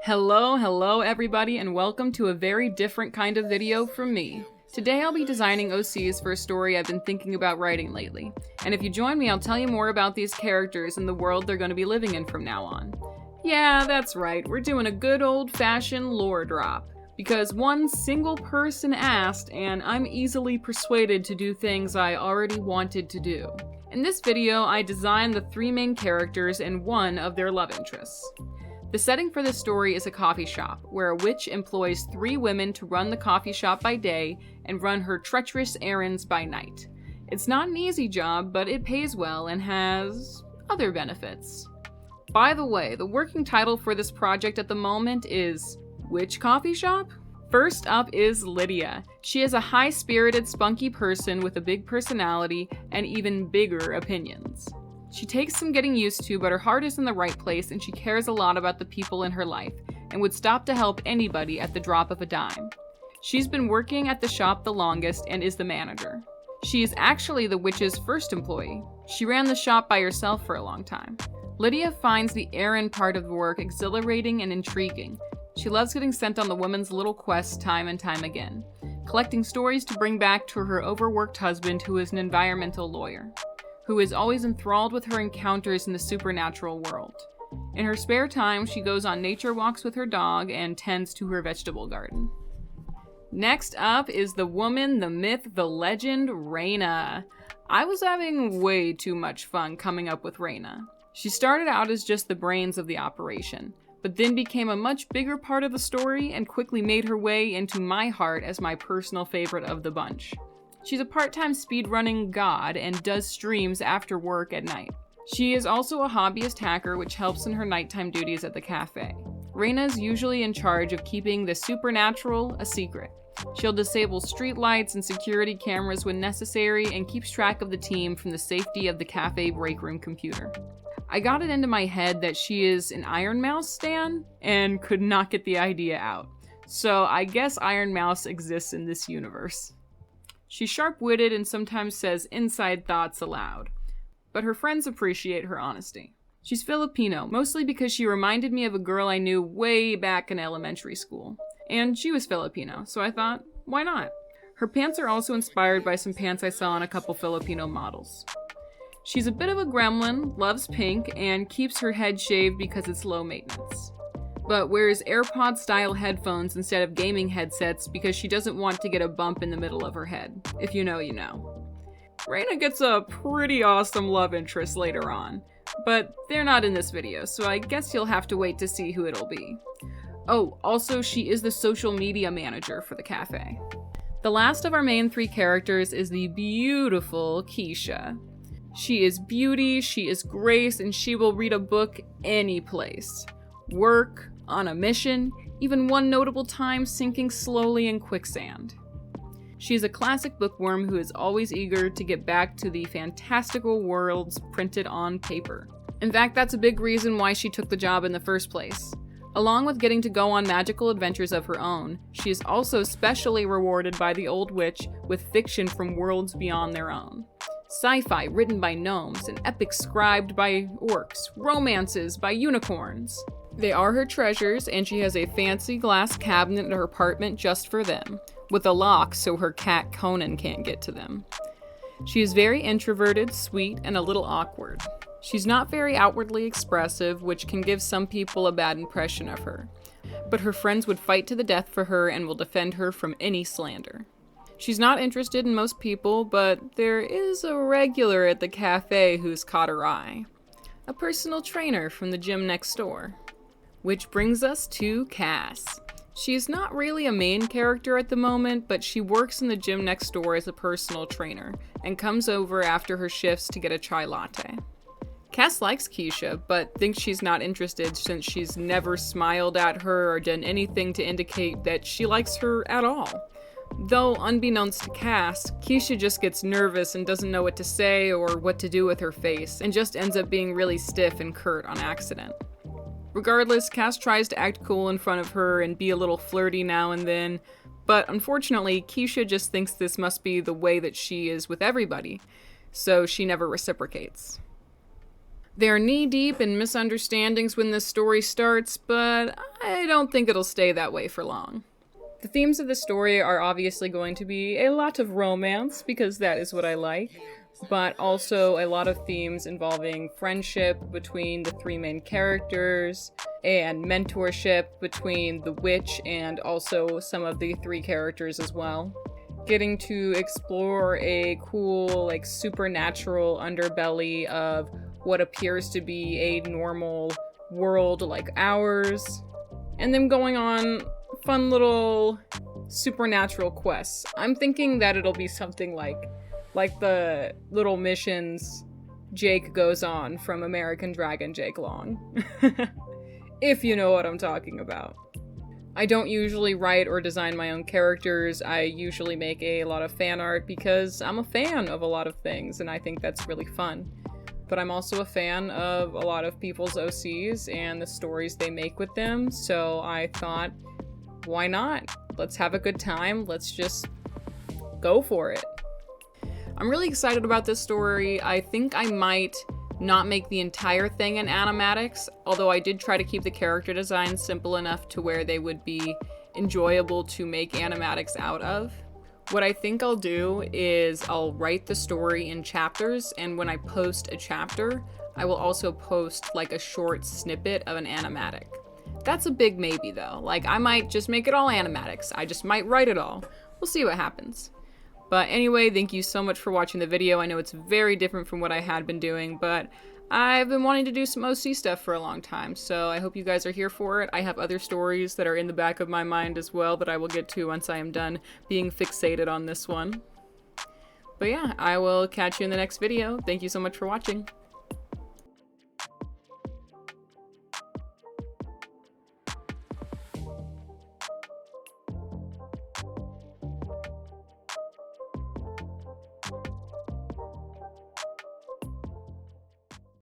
Hello everybody, and welcome to a very different kind of video from me. Today I'll be designing OCs for a story I've been thinking about writing lately. And if you join me, I'll tell you more about these characters and the world they're going to be living in from now on. Yeah, that's right, we're doing a good old-fashioned lore drop. Because one single person asked, and I'm easily persuaded to do things I already wanted to do. In this video, I designed the three main characters and one of their love interests. The setting for this story is a coffee shop, where a witch employs three women to run the coffee shop by day and run her treacherous errands by night. It's not an easy job, but it pays well and has other benefits. By the way, the working title for this project at the moment is Which Coffee Shop? First up is Lydia. She is a high-spirited, spunky person with a big personality and even bigger opinions. She takes some getting used to, but her heart is in the right place and she cares a lot about the people in her life and would stop to help anybody at the drop of a dime. She's been working at the shop the longest and is the manager. She is actually the witch's first employee. She ran the shop by herself for a long time. Lydia finds the errand part of the work exhilarating and intriguing. She loves getting sent on the woman's little quests time and time again, collecting stories to bring back to her overworked husband, who is an environmental lawyer, who is always enthralled with her encounters in the supernatural world. In her spare time, she goes on nature walks with her dog and tends to her vegetable garden. Next up is the woman, the myth, the legend, Reyna. I was having way too much fun coming up with Reyna. She started out as just the brains of the operation, but then became a much bigger part of the story and quickly made her way into my heart as my personal favorite of the bunch. She's a part-time speedrunning god and does streams after work at night. She is also a hobbyist hacker, which helps in her nighttime duties at the cafe. Reyna is usually in charge of keeping the supernatural a secret. She'll disable streetlights and security cameras when necessary and keeps track of the team from the safety of the cafe break room computer. I got it into my head that she is an Iron Mouse stan and could not get the idea out. So I guess Iron Mouse exists in this universe. She's sharp-witted and sometimes says inside thoughts aloud, but her friends appreciate her honesty. She's Filipino, mostly because she reminded me of a girl I knew way back in elementary school. And she was Filipino, so I thought, why not? Her pants are also inspired by some pants I saw on a couple Filipino models. She's a bit of a gremlin, loves pink, and keeps her head shaved because it's low maintenance, but wears AirPod-style headphones instead of gaming headsets because she doesn't want to get a bump in the middle of her head. If you know, you know. Reyna gets a pretty awesome love interest later on, but they're not in this video, so I guess you'll have to wait to see who it'll be. Oh, also she is the social media manager for the cafe. The last of our main three characters is the beautiful Keisha. She is beauty, she is grace, and she will read a book any place. Work, on a mission, even one notable time sinking slowly in quicksand. She's a classic bookworm who is always eager to get back to the fantastical worlds printed on paper. In fact, that's a big reason why she took the job in the first place. Along with getting to go on magical adventures of her own, she is also specially rewarded by the old witch with fiction from worlds beyond their own. Sci-fi written by gnomes, and epics scribed by orcs, romances by unicorns. They are her treasures, and she has a fancy glass cabinet in her apartment just for them, with a lock so her cat Conan can't get to them. She is very introverted, sweet, and a little awkward. She's not very outwardly expressive, which can give some people a bad impression of her, but her friends would fight to the death for her and will defend her from any slander. She's not interested in most people, but there is a regular at the cafe who's caught her eye. A personal trainer from the gym next door. Which brings us to Cass. She's not really a main character at the moment, but she works in the gym next door as a personal trainer, and comes over after her shifts to get a chai latte. Cass likes Keisha, but thinks she's not interested since she's never smiled at her or done anything to indicate that she likes her at all. Though, unbeknownst to Cass, Keisha just gets nervous and doesn't know what to say or what to do with her face, and just ends up being really stiff and curt on accident. Regardless, Cass tries to act cool in front of her and be a little flirty now and then, but unfortunately, Keisha just thinks this must be the way that she is with everybody, so she never reciprocates. They're knee-deep in misunderstandings when this story starts, but I don't think it'll stay that way for long. The themes of the story are obviously going to be a lot of romance, because that is what I like, but also a lot of themes involving friendship between the three main characters, and mentorship between the witch and also some of the three characters as well. Getting to explore a cool, like, supernatural underbelly of what appears to be a normal world like ours, and then going on fun little supernatural quests. I'm thinking that it'll be something like the little missions Jake goes on from American Dragon Jake Long. If you know what I'm talking about. I don't usually write or design my own characters. I usually make a lot of fan art because I'm a fan of a lot of things and I think that's really fun. But I'm also a fan of a lot of people's OCs and the stories they make with them, so I thought, why not? Let's have a good time, let's just go for it. I'm really excited about this story. I think I might not make the entire thing in animatics, although I did try to keep the character design simple enough to where they would be enjoyable to make animatics out of. What I think I'll do is I'll write the story in chapters, and when I post a chapter, I will also post like a short snippet of an animatic. That's a big maybe though. Like, I might just make it all animatics. I just might write it all. We'll see what happens. But anyway, thank you so much for watching the video. I know it's very different from what I had been doing, but I've been wanting to do some OC stuff for a long time, so I hope you guys are here for it. I have other stories that are in the back of my mind as well that I will get to once I am done being fixated on this one. But yeah, I will catch you in the next video. Thank you so much for watching.